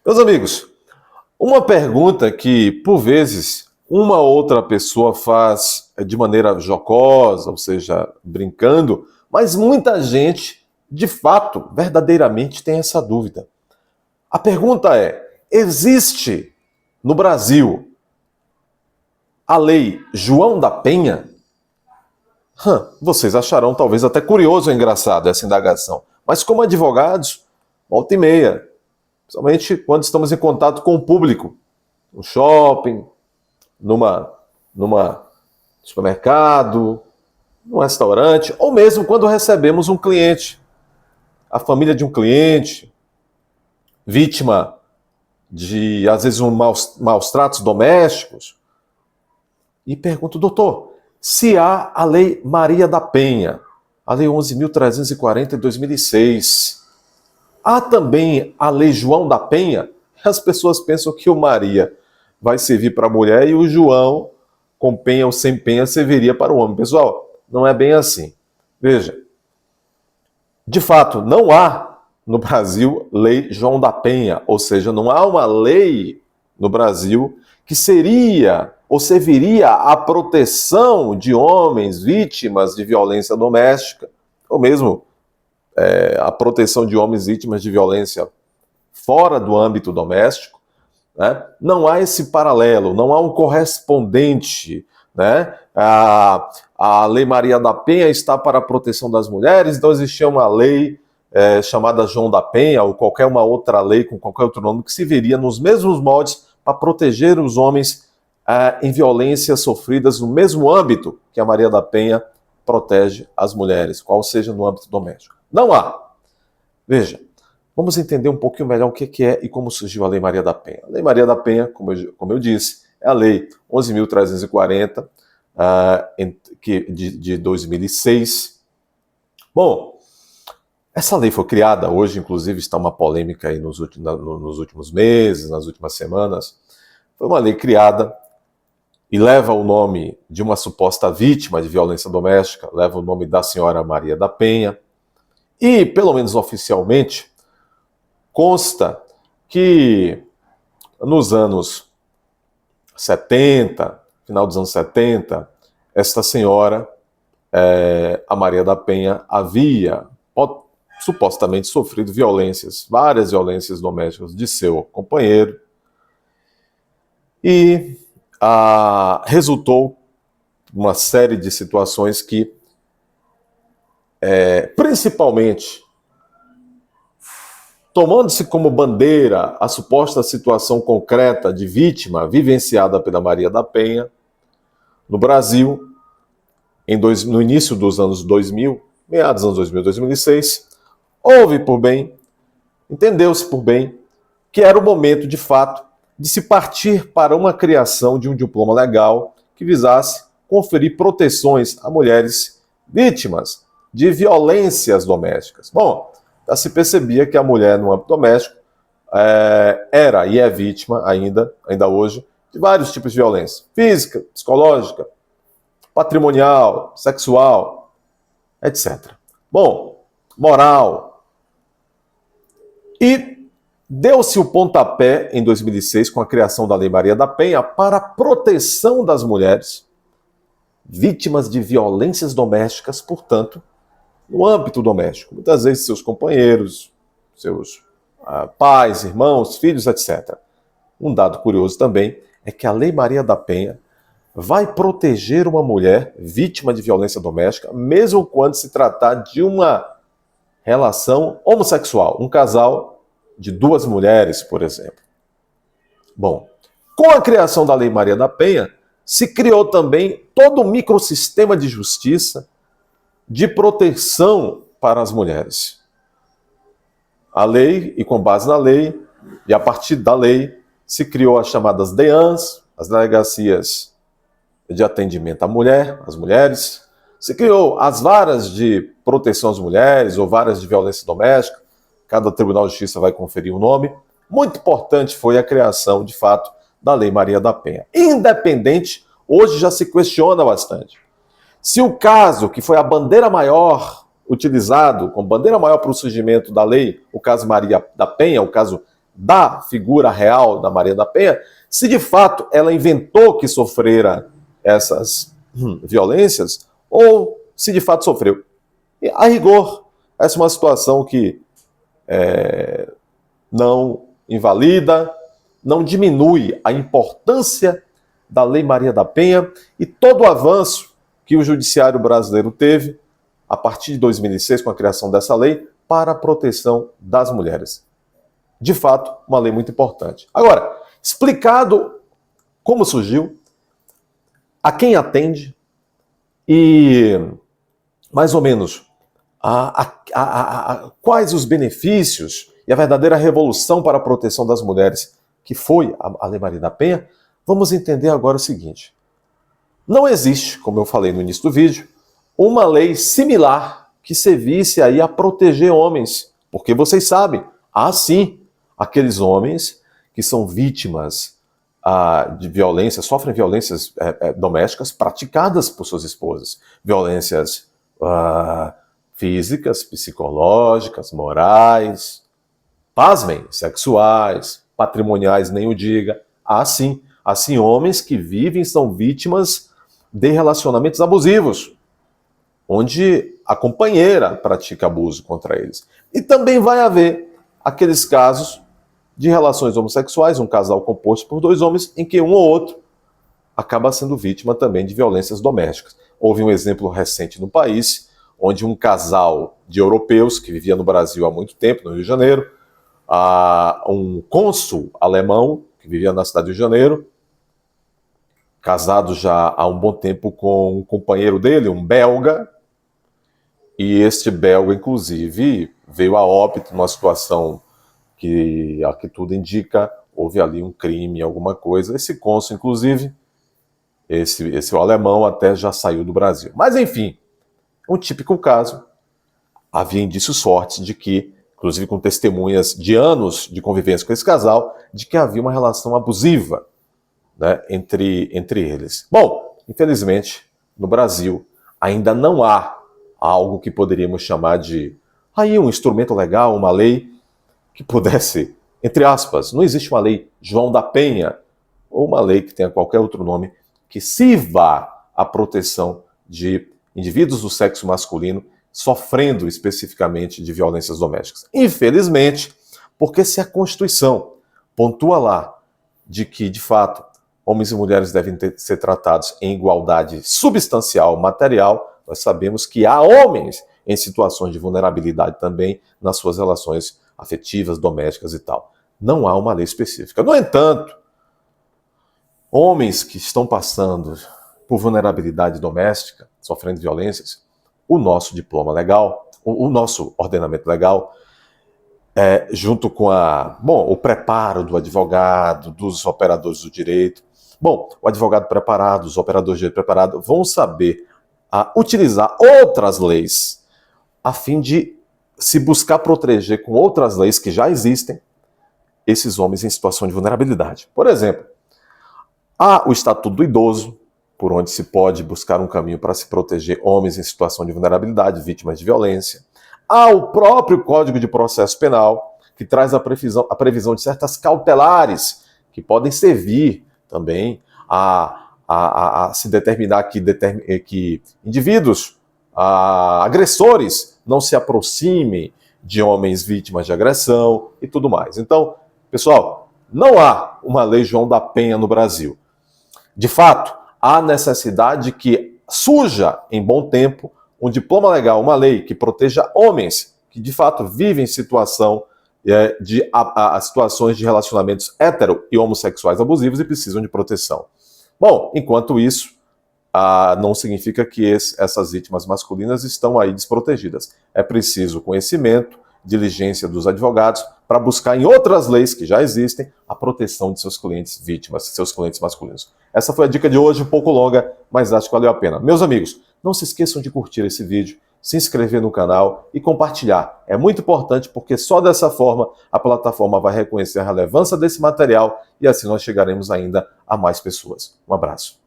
Meus amigos, uma pergunta que, por vezes, uma outra pessoa faz de maneira jocosa, ou seja, brincando, mas muita gente, de fato, verdadeiramente tem essa dúvida. A pergunta é: existe no Brasil a lei João da Penha? Vocês acharão talvez até curioso ou engraçado essa indagação. Mas como advogados, volta e meia, principalmente quando estamos em contato com o público, no shopping, numa supermercado, num restaurante, ou mesmo quando recebemos um cliente, a família de um cliente, vítima de, às vezes, maus tratos domésticos, e pergunto, doutor, se há a Lei Maria da Penha, a Lei 11.340 de 2006, há também a Lei João da Penha? As pessoas pensam que o Maria vai servir para a mulher e o João, com penha ou sem penha, serviria para o homem. Pessoal, não é bem assim. Veja, de fato, não há no Brasil lei João da Penha, ou seja, não há uma lei no Brasil que seria ou serviria à proteção de homens vítimas de violência doméstica, ou mesmo a proteção de homens vítimas de violência fora do âmbito doméstico. Né? Não há esse paralelo, não há um correspondente. Né? A Lei Maria da Penha está para a proteção das mulheres, então existia uma lei chamada João da Penha, ou qualquer uma outra lei com qualquer outro nome, que se veria nos mesmos moldes para proteger os homens em violências sofridas no mesmo âmbito que a Maria da Penha protege as mulheres, qual seja no âmbito doméstico. Não há. Veja, vamos entender um pouquinho melhor o que é e como surgiu a Lei Maria da Penha. A Lei Maria da Penha, como eu disse, é a Lei 11.340 de 2006. Bom, essa lei foi criada, hoje inclusive está uma polêmica aí nos últimos meses, nas últimas semanas. Foi uma lei criada e leva o nome de uma suposta vítima de violência doméstica, leva o nome da senhora Maria da Penha. E, pelo menos oficialmente, consta que nos anos 70, final dos anos 70, esta senhora, a Maria da Penha, havia supostamente sofrido várias violências domésticas de seu companheiro, e resultou uma série de situações que, principalmente, tomando-se como bandeira a suposta situação concreta de vítima vivenciada pela Maria da Penha, no Brasil, no início dos anos 2000, meados dos anos 2000, 2006, entendeu-se por bem, que era o momento, de fato, de se partir para uma criação de um diploma legal que visasse conferir proteções a mulheres vítimas de violências domésticas. Bom, já se percebia que a mulher no âmbito doméstico era e é vítima ainda hoje de vários tipos de violência: física, psicológica, patrimonial, sexual, etc. Bom, moral. E deu-se o pontapé em 2006 com a criação da Lei Maria da Penha para a proteção das mulheres vítimas de violências domésticas, portanto, no âmbito doméstico. Muitas vezes seus companheiros, seus pais, irmãos, filhos, etc. Um dado curioso também é que a Lei Maria da Penha vai proteger uma mulher vítima de violência doméstica, mesmo quando se tratar de uma relação homossexual, um casal de duas mulheres, por exemplo. Bom, com a criação da Lei Maria da Penha, se criou também todo um microsistema de justiça, de proteção para as mulheres. A lei, e com base na lei, e a partir da lei, se criou as chamadas DEANs, as delegacias de atendimento à mulher, às mulheres. Se criou as varas de proteção às mulheres, ou varas de violência doméstica. Cada Tribunal de Justiça vai conferir um nome. Muito importante foi a criação, de fato, da Lei Maria da Penha. Independente, hoje já se questiona bastante. Se o caso que foi a bandeira maior utilizado, como bandeira maior para o surgimento da lei, o caso Maria da Penha, o caso da figura real da Maria da Penha, se de fato ela inventou que sofrera essas violências ou se de fato sofreu. E, a rigor, essa é uma situação que não invalida, não diminui a importância da Lei Maria da Penha e todo o avanço que o judiciário brasileiro teve a partir de 2006, com a criação dessa lei, para a proteção das mulheres. De fato, uma lei muito importante. Agora, explicado como surgiu, a quem atende e, mais ou menos, quais os benefícios e a verdadeira revolução para a proteção das mulheres que foi a Lei Maria da Penha, vamos entender agora o seguinte. Não existe, como eu falei no início do vídeo, uma lei similar que servisse aí a proteger homens, porque vocês sabem, há sim aqueles homens que são vítimas de violência, sofrem violências domésticas praticadas por suas esposas, violências físicas, psicológicas, morais, pasmem, sexuais, patrimoniais, nem o diga. Há sim homens que vivem, são vítimas de relacionamentos abusivos, onde a companheira pratica abuso contra eles. E também vai haver aqueles casos de relações homossexuais, um casal composto por dois homens, em que um ou outro acaba sendo vítima também de violências domésticas. Houve um exemplo recente no país, onde um casal de europeus que vivia no Brasil há muito tempo, no Rio de Janeiro, um cônsul alemão que vivia na cidade do Rio de Janeiro, casado já há um bom tempo com um companheiro dele, um belga, e este belga, inclusive, veio a óbito numa situação que, a que tudo indica, houve ali um crime, alguma coisa. Esse cônsul, inclusive, esse alemão até já saiu do Brasil. Mas, enfim, um típico caso. Havia indícios fortes de que, inclusive com testemunhas de anos de convivência com esse casal, de que havia uma relação abusiva, né, entre eles. Bom, infelizmente, no Brasil, ainda não há algo que poderíamos chamar de um instrumento legal, uma lei que pudesse, entre aspas, não existe uma lei João da Penha, ou uma lei que tenha qualquer outro nome, que sirva à proteção de indivíduos do sexo masculino sofrendo especificamente de violências domésticas. Infelizmente, porque se a Constituição pontua lá de que, de fato, homens e mulheres devem ser tratados em igualdade substancial, material, nós sabemos que há homens em situações de vulnerabilidade também nas suas relações afetivas, domésticas e tal. Não há uma lei específica. No entanto, homens que estão passando por vulnerabilidade doméstica, sofrendo violências, o nosso diploma legal, o nosso ordenamento legal, junto com o preparo do advogado, dos operadores do direito. Bom, o advogado preparado, os operadores de direito preparados vão saber utilizar outras leis a fim de se buscar proteger com outras leis que já existem esses homens em situação de vulnerabilidade. Por exemplo, há o Estatuto do Idoso, por onde se pode buscar um caminho para se proteger homens em situação de vulnerabilidade, vítimas de violência. Há o próprio Código de Processo Penal, que traz a previsão de certas cautelares que podem servir também a se determinar que indivíduos, agressores, não se aproximem de homens vítimas de agressão e tudo mais. Então, pessoal, não há uma lei João da Penha no Brasil. De fato, há necessidade que surja em bom tempo um diploma legal, uma lei que proteja homens que de fato vivem situações de relacionamentos hetero e homossexuais abusivos e precisam de proteção. Bom, enquanto isso, não significa que essas vítimas masculinas estão aí desprotegidas. É preciso conhecimento, diligência dos advogados para buscar em outras leis que já existem a proteção de seus clientes vítimas, seus clientes masculinos. Essa foi a dica de hoje, um pouco longa, mas acho que valeu a pena. Meus amigos, não se esqueçam de curtir esse vídeo, se inscrever no canal e compartilhar. É muito importante porque só dessa forma a plataforma vai reconhecer a relevância desse material e assim nós chegaremos ainda a mais pessoas. Um abraço.